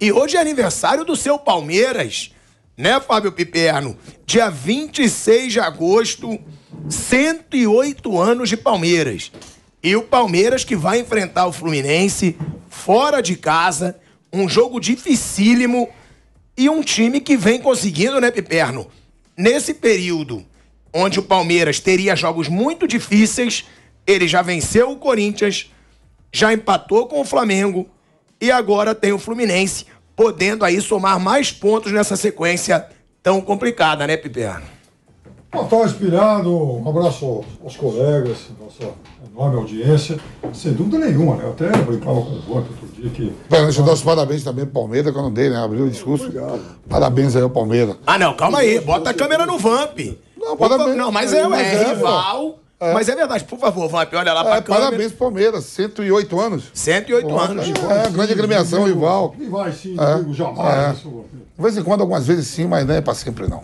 E hoje é aniversário do seu Palmeiras, né, Fábio Piperno? Dia 26 de agosto, 108 anos de Palmeiras. E o Palmeiras que vai enfrentar o Fluminense fora de casa, um jogo dificílimo e um time que vem conseguindo, né, Piperno? Nesse período onde o Palmeiras teria jogos muito difíceis, ele já venceu o Corinthians, já empatou com o Flamengo e agora tem o Fluminense, podendo aí somar mais pontos nessa sequência tão complicada, né, Piperno? Estou inspirado, um abraço aos colegas, nossa enorme audiência, sem dúvida nenhuma, né? Eu até brincava com o Vamp outro dia que... Deixa eu dar os parabéns também pro Palmeiras, que eu não dei, né? Abriu o discurso. Obrigado. Parabéns aí ao Palmeiras. Ah, não, calma aí, bota a câmera no Vamp. Não, parabéns. Não, mas é rival. Mas é verdade, por favor, Vamp, olha lá pra câmera. Parabéns pro Palmeiras, 108 anos. 108 anos. Grande agremiação, rival. E vai sim, não digo jamais. De vez em quando, algumas vezes sim, mas não é pra sempre não.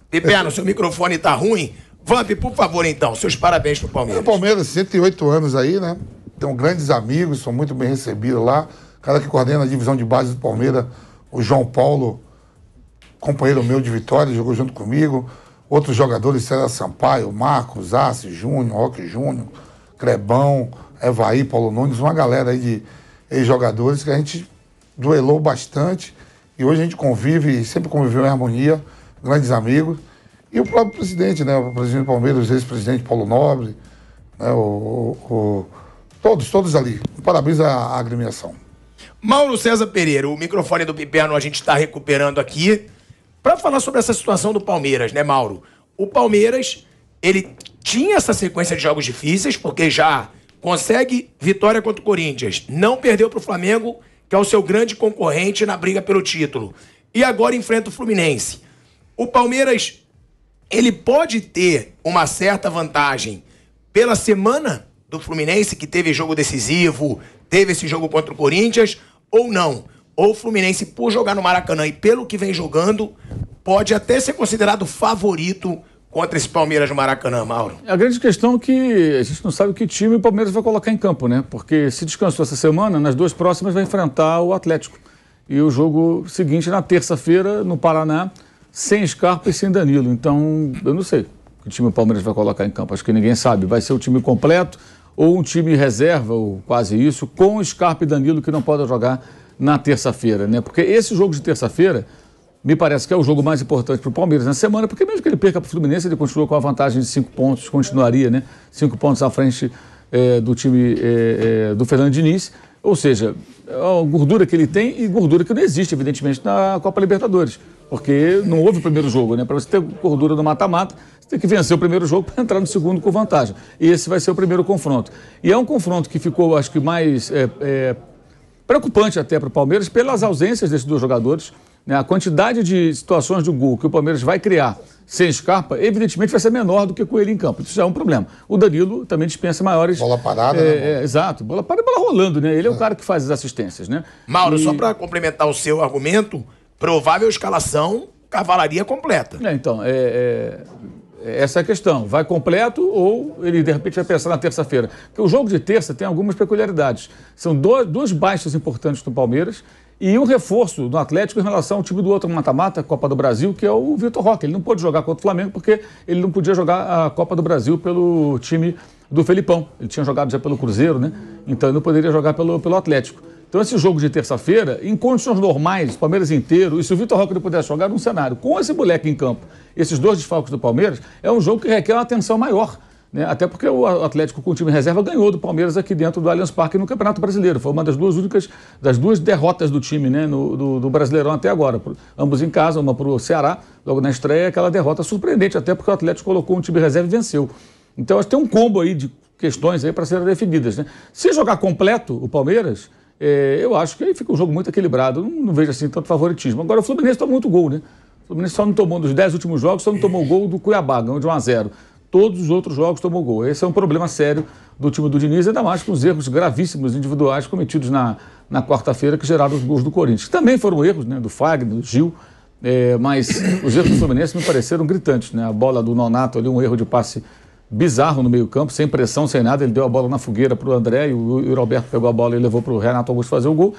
Piperno, seu microfone tá ruim. Vamp, por favor, então, seus parabéns pro Palmeiras. O Palmeiras, 108 anos aí, né? Tem grandes amigos, são muito bem recebidos lá. O cara que coordena a divisão de base do Palmeiras, o João Paulo, companheiro meu de Vitória, jogou junto comigo. Outros jogadores, César Sampaio, Marcos, Arce, Júnior, Roque Júnior, Crebão, Evaí, Paulo Nunes, uma galera aí de ex-jogadores que a gente duelou bastante. E hoje a gente convive, sempre conviveu em harmonia, grandes amigos. E o próprio presidente, né? O presidente do Palmeiras, o ex-presidente Paulo Nobre, né? Todos ali. Parabéns à agremiação. Mauro César Pereira, o microfone do Piperno a gente está recuperando aqui para falar sobre essa situação do Palmeiras, né, Mauro? O Palmeiras, ele tinha essa sequência de jogos difíceis, porque já consegue vitória contra o Corinthians, não perdeu para o Flamengo, que é o seu grande concorrente na briga pelo título, e agora enfrenta o Fluminense. O Palmeiras, ele pode ter uma certa vantagem pela semana do Fluminense, que teve jogo decisivo, teve esse jogo contra o Corinthians, ou não? Ou o Fluminense, por jogar no Maracanã e pelo que vem jogando, pode até ser considerado favorito contra esse Palmeiras no Maracanã, Mauro? A grande questão é que a gente não sabe que time o Palmeiras vai colocar em campo, né? Porque se descansou essa semana, nas duas próximas vai enfrentar o Atlético. E o jogo seguinte, na terça-feira, no Paraná, sem Scarpa e sem Danilo. Então, eu não sei que time o Palmeiras vai colocar em campo. Acho que ninguém sabe. Vai ser o time completo ou um time reserva, ou quase isso, com Scarpa e Danilo que não podem jogar na terça-feira, né? Porque esse jogo de terça-feira me parece que é o jogo mais importante para o Palmeiras na semana, porque mesmo que ele perca para o Fluminense, ele continua com a vantagem de 5 pontos, continuaria, né? 5 pontos à frente do time do Fernando Diniz. Ou seja, a gordura que ele tem e gordura que não existe, evidentemente, na Copa Libertadores. Porque não houve o primeiro jogo, né? Para você ter gordura no mata-mata, você tem que vencer o primeiro jogo para entrar no segundo com vantagem. E esse vai ser o primeiro confronto. E é um confronto que ficou, acho que, mais preocupante até para o Palmeiras pelas ausências desses dois jogadores. Né? A quantidade de situações de gol que o Palmeiras vai criar sem Scarpa, evidentemente vai ser menor do que com ele em campo. Isso já é um problema. O Danilo também dispensa maiores... Bola parada, né? Exato. Bola parada e bola rolando, né? Ele é o cara que faz as assistências, né? Mauro, só para complementar o seu argumento, provável escalação, cavalaria completa. Então, essa é a questão. Vai completo ou ele, de repente, vai pensar na terça-feira? Porque o jogo de terça tem algumas peculiaridades. São duas baixas importantes do Palmeiras e um reforço do Atlético em relação ao time do outro mata-mata, Copa do Brasil, que é o Vitor Roque. Ele não pôde jogar contra o Flamengo porque ele não podia jogar a Copa do Brasil pelo time do Felipão. Ele tinha jogado já pelo Cruzeiro, né? Então ele não poderia jogar pelo Atlético. Então esse jogo de terça-feira, em condições normais, Palmeiras inteiro, e se o Vitor Roque não pudesse jogar num cenário com esse moleque em campo, esses dois desfalques do Palmeiras, é um jogo que requer uma atenção maior. Né? Até porque o Atlético com o time reserva ganhou do Palmeiras aqui dentro do Allianz Parque no Campeonato Brasileiro. Foi uma das duas derrotas do time, né? do Brasileirão até agora. Ambos em casa, uma para o Ceará, logo na estreia, aquela derrota surpreendente, até porque o Atlético colocou um time reserva e venceu. Então acho que tem um combo aí de questões aí para serem definidas. Né? Se jogar completo o Palmeiras, eu acho que aí fica um jogo muito equilibrado. Não vejo assim tanto favoritismo. Agora o Fluminense toma muito gol, né? O Fluminense só não tomou, dos 10 últimos jogos, só não tomou gol do Cuiabá, ganhou de 1-0. Todos os outros jogos tomou gol. Esse é um problema sério do time do Diniz, ainda mais com os erros gravíssimos individuais cometidos na quarta-feira que geraram os gols do Corinthians. Que também foram erros, né? Do Fagner, do Gil, mas os erros do Fluminense me pareceram gritantes, né? A bola do Nonato ali, um erro de passe bizarro no meio-campo, sem pressão, sem nada. Ele deu a bola na fogueira para o André e o Roberto pegou a bola e levou para o Renato Augusto fazer o gol.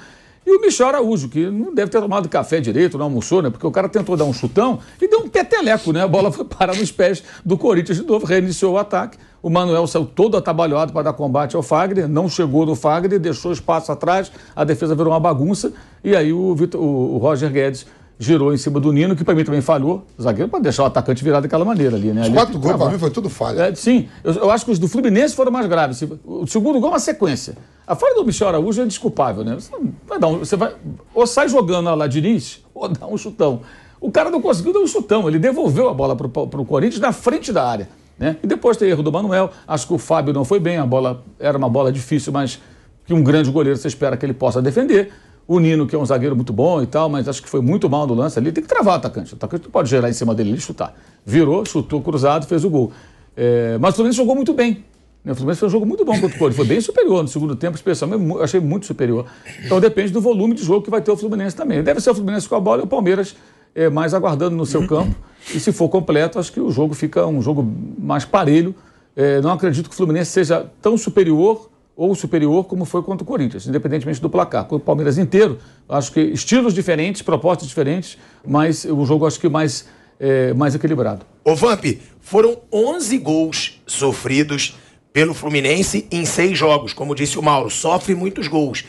E o Michel Araújo, que não deve ter tomado café direito, não almoçou, né? Porque o cara tentou dar um chutão e deu um peteleco, né? A bola foi parar nos pés do Corinthians de novo, reiniciou o ataque. O Manuel saiu todo atabalhoado para dar combate ao Fagner, não chegou no Fagner, deixou espaço atrás, a defesa virou uma bagunça. E aí o Roger Guedes girou em cima do Nino, que para mim também falhou. O zagueiro pode deixar o atacante virado daquela maneira ali, né? Os 4 gols para mim foi tudo falha. Sim, eu acho que os do Fluminense foram mais graves. O segundo gol é uma sequência. A falha do Michel Araújo é desculpável, né? Você vai ou sai jogando lá Diniz, ou dá um chutão. O cara não conseguiu dar um chutão, ele devolveu a bola para o Corinthians na frente da área, né? E depois tem erro do Manuel, acho que o Fábio não foi bem, a bola era uma bola difícil, mas que um grande goleiro você espera que ele possa defender. O Nino, que é um zagueiro muito bom e tal, mas acho que foi muito mal no lance ali. Tem que travar o atacante. O atacante não pode gerar em cima dele e chutar. Virou, chutou cruzado, fez o gol. Mas o Fluminense jogou muito bem. O Fluminense foi um jogo muito bom contra o Corinthians. Foi bem superior no segundo tempo, especialmente. Eu achei muito superior. Então depende do volume de jogo que vai ter o Fluminense também. Deve ser o Fluminense com a bola e o Palmeiras mais aguardando no seu campo. E se for completo, acho que o jogo fica um jogo mais parelho. Não acredito que o Fluminense seja tão superior ou superior como foi contra o Corinthians, independentemente do placar. Com o Palmeiras inteiro, acho que estilos diferentes, propostas diferentes, mas o jogo acho que mais equilibrado. Ô Vamp, foram 11 gols sofridos pelo Fluminense em 6 jogos. Como disse o Mauro, sofre muitos gols.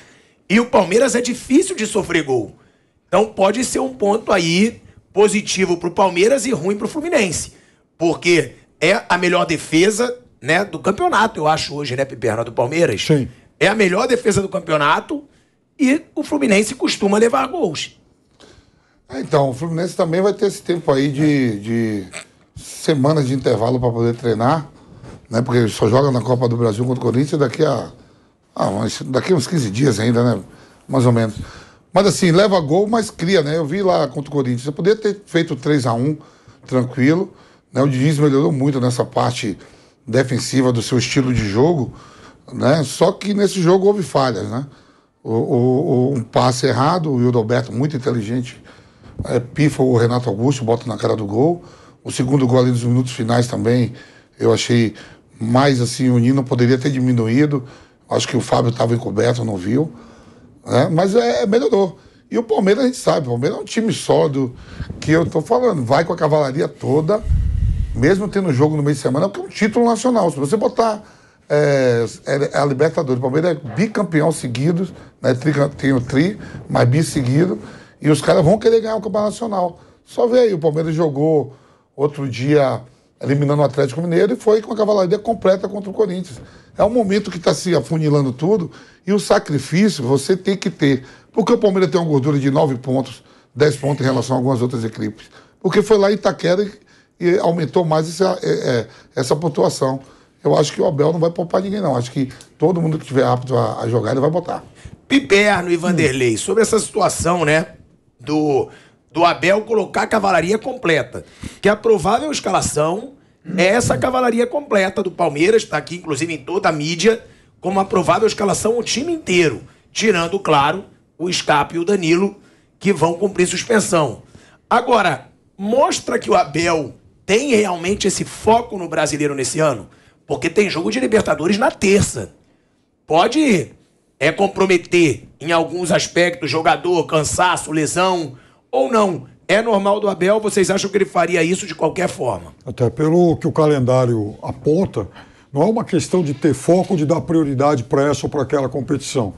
E o Palmeiras é difícil de sofrer gol. Então pode ser um ponto aí positivo para o Palmeiras e ruim para o Fluminense. Porque é a melhor defesa, né, do campeonato, eu acho hoje, né, Piperno, do Palmeiras? Sim. É a melhor defesa do campeonato e o Fluminense costuma levar gols. Então, o Fluminense também vai ter esse tempo aí de semanas de intervalo para poder treinar, né, porque só joga na Copa do Brasil contra o Corinthians daqui uns 15 dias ainda, né, mais ou menos. Mas assim, leva gol, mas cria, né? Eu vi lá contra o Corinthians, você poderia ter feito 3-1 tranquilo, né? O Diniz melhorou muito nessa parte defensiva do seu estilo de jogo, né? Só que nesse jogo houve falhas, né? Um passe errado, o Wildoberto muito inteligente, pifa o Renato Augusto, bota na cara do gol. O segundo gol ali nos minutos finais também, eu achei mais assim, o Nino poderia ter diminuído. Acho que o Fábio estava encoberto, não viu, né? Mas melhorou. E o Palmeiras, a gente sabe, o Palmeiras é um time sólido, que eu tô falando, vai com a cavalaria toda, mesmo tendo jogo no meio de semana, porque é um título nacional. Se você botar a Libertadores, o Palmeiras é bicampeão seguido, né? Tem o tri, mas bi seguido, e os caras vão querer ganhar o Campeonato Nacional. Só vê aí, o Palmeiras jogou outro dia eliminando o Atlético Mineiro e foi com a cavalaria completa contra o Corinthians. É um momento que está se afunilando tudo e o sacrifício você tem que ter. Porque o Palmeiras tem uma gordura de 9 pontos, 10 pontos em relação a algumas outras equipes. Porque foi lá em Itaquera e aumentou mais essa pontuação. Eu acho que o Abel não vai poupar ninguém, não. Acho que todo mundo que estiver apto a jogar, ele vai botar. Piperno e Vanderlei, sobre essa situação, né, do Abel colocar a cavalaria completa. Que a provável escalação é essa cavalaria completa do Palmeiras, está aqui, inclusive, em toda a mídia, como a provável escalação o time inteiro. Tirando, claro, o Scarpa e o Danilo, que vão cumprir suspensão. Agora, mostra que o Abel tem realmente esse foco no brasileiro nesse ano? Porque tem jogo de Libertadores na terça. Pode comprometer em alguns aspectos, jogador, cansaço, lesão, ou não. É normal do Abel? Vocês acham que ele faria isso de qualquer forma? Até pelo que o calendário aponta, não é uma questão de ter foco, de dar prioridade para essa ou para aquela competição.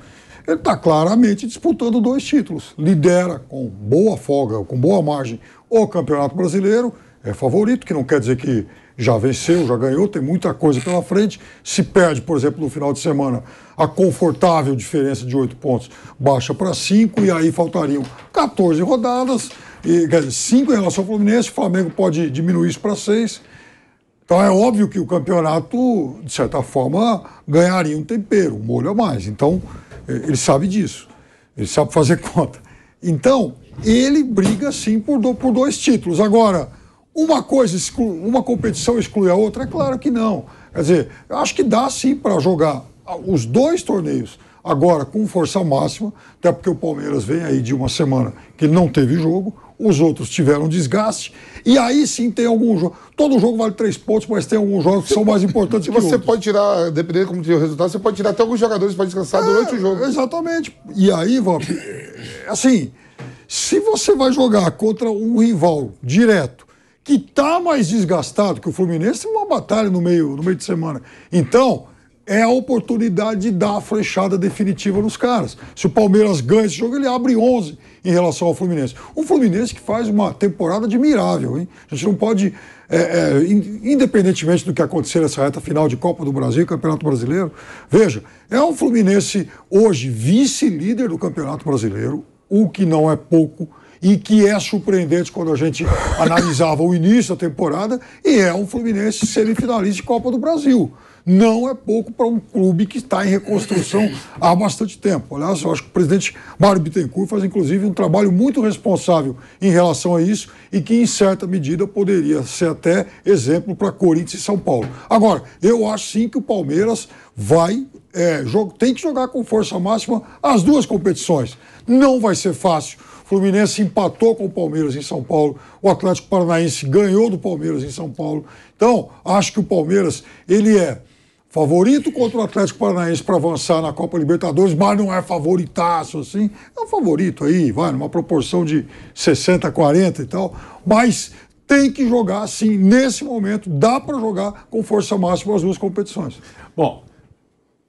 Ele está claramente disputando 2 títulos. Lidera com boa folga, com boa margem, o Campeonato Brasileiro. É favorito, que não quer dizer que já venceu, já ganhou, tem muita coisa pela frente. Se perde, por exemplo, no final de semana, a confortável diferença de 8 pontos baixa para 5 e aí faltariam 14 rodadas. E, quer dizer, 5 em relação ao Fluminense, o Flamengo pode diminuir isso para 6. Então é óbvio que o campeonato, de certa forma, ganharia um tempero, um molho a mais. Então, ele sabe disso. Ele sabe fazer conta. Então, ele briga sim por 2 títulos. Agora, uma competição exclui a outra? É claro que não. Quer dizer, eu acho que dá sim para jogar os 2 torneios agora com força máxima, até porque o Palmeiras vem aí de uma semana que ele não teve jogo. os outros tiveram desgaste, e aí sim tem algum jogo. Todo jogo vale 3 pontos, mas tem alguns jogos que são mais importantes que você outros. pode tirar, dependendo de como tiver o resultado, você pode tirar até alguns jogadores para descansar durante o jogo. Exatamente. E aí, Vamp, assim, se você vai jogar contra um rival direto, que está mais desgastado que o Fluminense, tem uma batalha no meio de semana. Então, é a oportunidade de dar a flechada definitiva nos caras. Se o Palmeiras ganha esse jogo, ele abre 11 em relação ao Fluminense. Um Fluminense que faz uma temporada admirável, hein? A gente não pode, independentemente do que acontecer nessa reta final de Copa do Brasil e Campeonato Brasileiro, veja, é um Fluminense hoje vice-líder do Campeonato Brasileiro, o que não é pouco, e que é surpreendente quando a gente analisava o início da temporada, e é um Fluminense semifinalista de Copa do Brasil. Não é pouco para um clube que está em reconstrução há bastante tempo. Aliás, eu acho que o presidente Mário Bittencourt faz, inclusive, um trabalho muito responsável em relação a isso e que, em certa medida, poderia ser até exemplo para Corinthians e São Paulo. Agora, eu acho sim que o Palmeiras tem que jogar com força máxima as duas competições. Não vai ser fácil. O Fluminense empatou com o Palmeiras em São Paulo, o Atlético Paranaense ganhou do Palmeiras em São Paulo. Então, acho que o Palmeiras, ele é favorito contra o Atlético Paranaense para avançar na Copa Libertadores, mas não é favoritaço assim. É um favorito aí, vai, numa proporção de 60-40 e tal, mas tem que jogar assim, nesse momento, dá para jogar com força máxima as duas competições. Bom,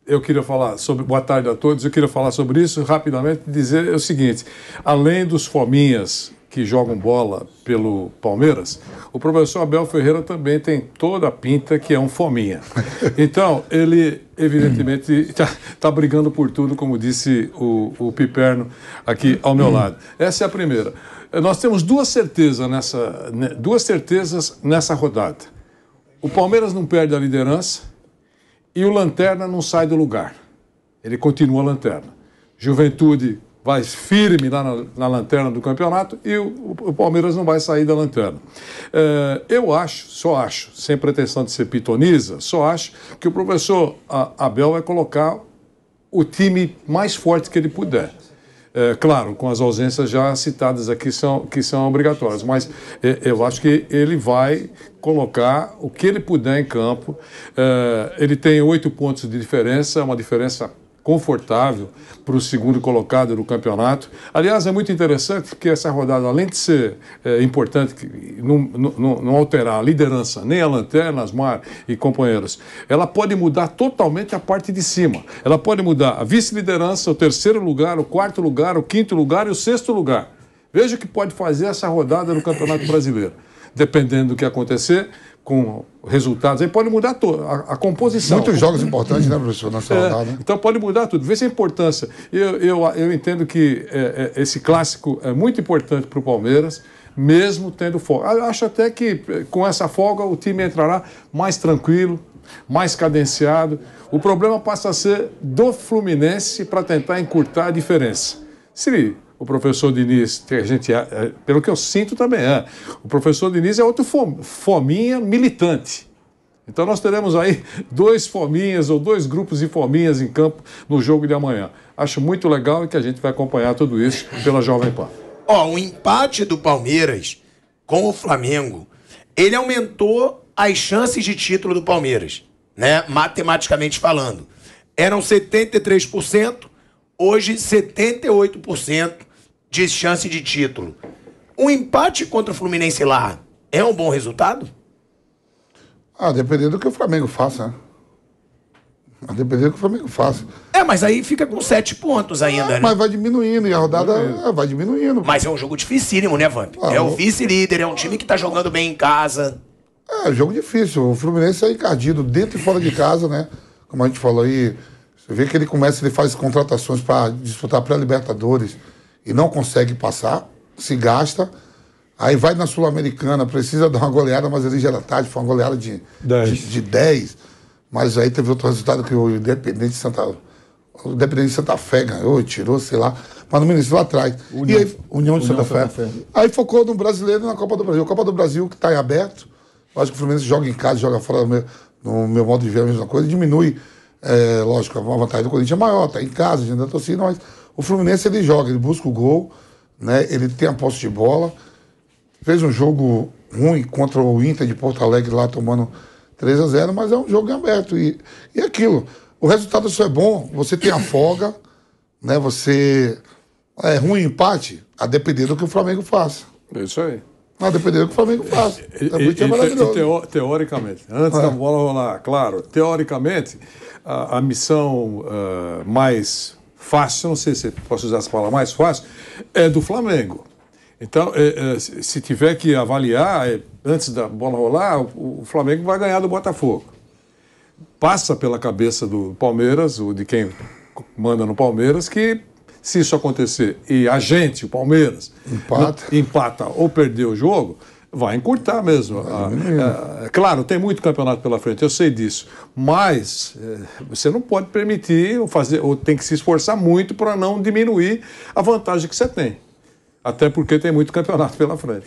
eu queria falar sobre... Boa tarde a todos. Eu queria falar sobre isso rapidamente e dizer o seguinte. Além dos fominhas que jogam bola pelo Palmeiras, o professor Abel Ferreira também tem toda a pinta que é um fominha. Então, ele evidentemente está brigando por tudo, como disse o Piperno aqui ao meu lado. Essa é a primeira. Nós temos duas certezas nessa rodada. O Palmeiras não perde a liderança e o Lanterna não sai do lugar. Ele continua Lanterna. Juventude vai firme lá na lanterna do campeonato e o Palmeiras não vai sair da lanterna. Eu só acho, sem pretensão de ser pitoniza, só acho que o professor Abel vai colocar o time mais forte que ele puder. Claro, com as ausências já citadas aqui que são obrigatórias, mas eu acho que ele vai colocar o que ele puder em campo. Ele tem 8 pontos de diferença, uma diferença confortável para o segundo colocado do campeonato. Aliás, é muito interessante que essa rodada, além de ser importante, não alterar a liderança, nem a lanterna, Asmar e companheiros, ela pode mudar totalmente a parte de cima. Ela pode mudar a vice-liderança, o terceiro lugar, o quarto lugar, o quinto lugar e o sexto lugar. Veja o que pode fazer essa rodada no Campeonato Brasileiro. Dependendo do que acontecer, com resultados, aí pode mudar a composição. Muitos jogos importantes, né, professor, nessa rodada. Então pode mudar tudo. Veja a importância. Eu entendo que esse clássico é muito importante para o Palmeiras, mesmo tendo folga. Eu acho até que com essa folga o time entrará mais tranquilo, mais cadenciado. O problema passa a ser do Fluminense para tentar encurtar a diferença. Se o professor Diniz, que a gente, pelo que eu sinto também o professor Diniz é outro fominha militante. Então nós teremos aí 2 fominhas ou 2 grupos de fominhas em campo no jogo de amanhã. Acho muito legal e que a gente vai acompanhar tudo isso pela Jovem Pan. O empate do Palmeiras com o Flamengo, ele aumentou as chances de título do Palmeiras, né? Matematicamente falando. Eram 73%, hoje 78% de chance de título. Um empate contra o Fluminense lá é um bom resultado? Dependendo do que o Flamengo faça, né? Dependendo do que o Flamengo faça. Mas aí fica com 7 pontos ainda, né? Mas vai diminuindo e a rodada vai diminuindo. Mas é um jogo dificílimo, né, Vamp? É o vice-líder, é um time que tá jogando bem em casa. É jogo difícil. O Fluminense é encardido dentro e fora de casa, né? Como a gente falou aí, você vê que ele faz contratações para disputar pré-Libertadores e não consegue passar, se gasta, aí vai na Sul-Americana, precisa dar uma goleada, mas ali já era tarde, foi uma goleada de 10, mas aí teve outro resultado que o Independente de Santa Fé ganhou, tirou, sei lá, mas no Ministério lá atrás. União de Santa Fé. Aí focou no brasileiro e na Copa do Brasil. A Copa do Brasil que está em aberto, eu acho que o Fluminense joga em casa, joga fora, no meu modo de ver a mesma coisa, diminui, lógico, a vantagem do Corinthians é maior, está em casa, diante da torcida, mas o Fluminense ele joga, ele busca o gol, né? Ele tem a posse de bola fez um jogo ruim contra o Inter de Porto Alegre lá tomando 3-0, mas é um jogo aberto. E aquilo, o resultado só é bom, você tem a folga, né? Você... É ruim o empate, a depender do que o Flamengo faça. É isso aí. A depender do que o Flamengo faça. É maravilhoso. Teoricamente, antes da bola rolar, claro, teoricamente, a missão mais fácil, não sei se posso usar essa palavra, mais fácil, é do Flamengo. Então, se tiver que avaliar, antes da bola rolar, o Flamengo vai ganhar do Botafogo. Passa pela cabeça do Palmeiras, ou de quem manda no Palmeiras, que se isso acontecer e a gente, o Palmeiras, empata ou perder o jogo, vai encurtar mesmo. Claro, tem muito campeonato pela frente, eu sei disso. Mas você não pode permitir ou tem que se esforçar muito para não diminuir a vantagem que você tem. Até porque tem muito campeonato pela frente.